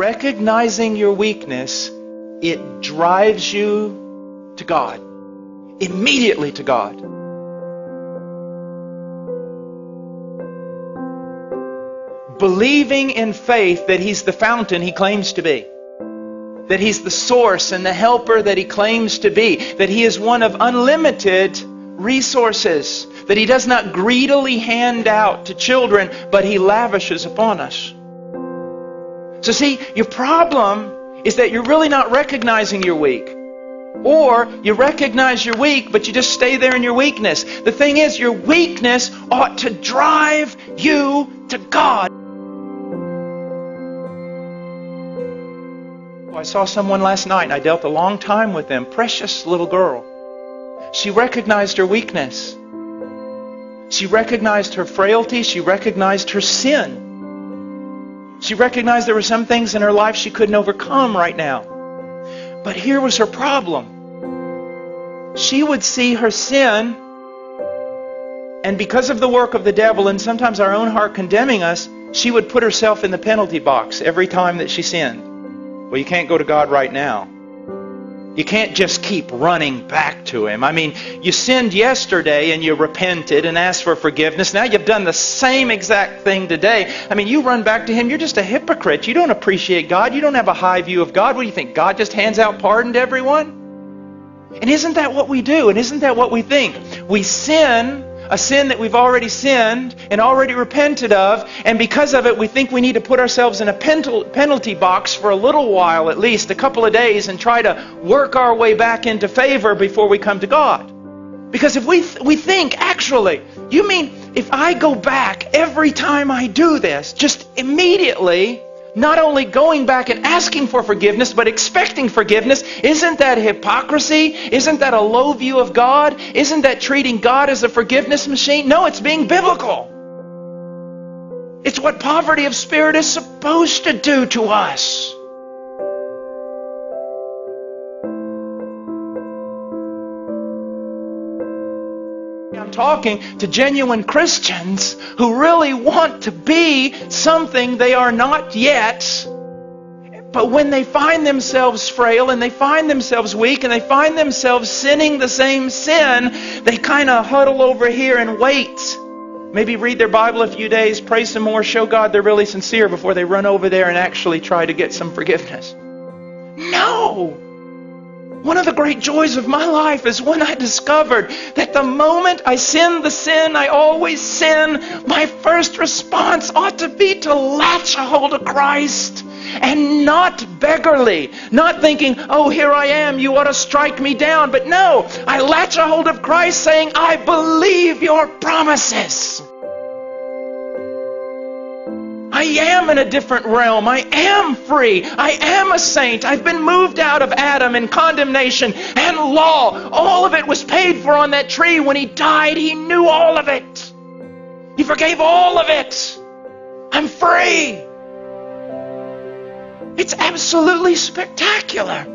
recognizing your weakness, it drives you to God. Immediately to God. Believing in faith that He's the fountain He claims to be. That He's the source and the helper that He claims to be. That He is one of unlimited resources. That He does not greedily hand out to children, but He lavishes upon us. So see, your problem is that you're really not recognizing you're weak. Or you recognize you're weak, but you just stay there in your weakness. The thing is, your weakness ought to drive you to God. I saw someone last night and I dealt a long time with them. Precious little girl. She recognized her weakness. She recognized her frailty. She recognized her sin. She recognized there were some things in her life she couldn't overcome right now. But here was her problem. She would see her sin, and because of the work of the devil and sometimes our own heart condemning us, she would put herself in the penalty box every time that she sinned. Well, you can't go to God right now. You can't just keep running back to Him. I mean, you sinned yesterday and you repented and asked for forgiveness. Now you've done the same exact thing today. I mean, you run back to Him. You're just a hypocrite. You don't appreciate God. You don't have a high view of God. What do you think? God just hands out pardon to everyone? And isn't that what we do? And isn't that what we think? We sin, a sin that we've already sinned and already repented of, and because of it we think we need to put ourselves in a penalty box for a little while, at least a couple of days, and try to work our way back into favor before we come to God. Because if we think, actually, you mean if I go back every time I do this, just immediately, not only going back and asking for forgiveness, but expecting forgiveness, isn't that hypocrisy? Isn't that a low view of God? Isn't that treating God as a forgiveness machine? No, it's being biblical. It's what poverty of spirit is supposed to do to us. I'm talking to genuine Christians who really want to be something they are not yet. But when they find themselves frail and they find themselves weak and they find themselves sinning the same sin, they kind of huddle over here and wait. Maybe read their Bible a few days, pray some more, show God they're really sincere before they run over there and actually try to get some forgiveness. No! One of the great joys of my life is when I discovered that the moment I sin the sin I always sin, my first response ought to be to latch a hold of Christ. And not beggarly, not thinking, oh, here I am, you ought to strike me down. But no, I latch a hold of Christ saying, I believe your promises. I am in a different realm. I am free. I am a saint. I've been moved out of Adam and condemnation and law. All of it was paid for on that tree. When He died, He knew all of it. He forgave all of it. I'm free. It's absolutely spectacular.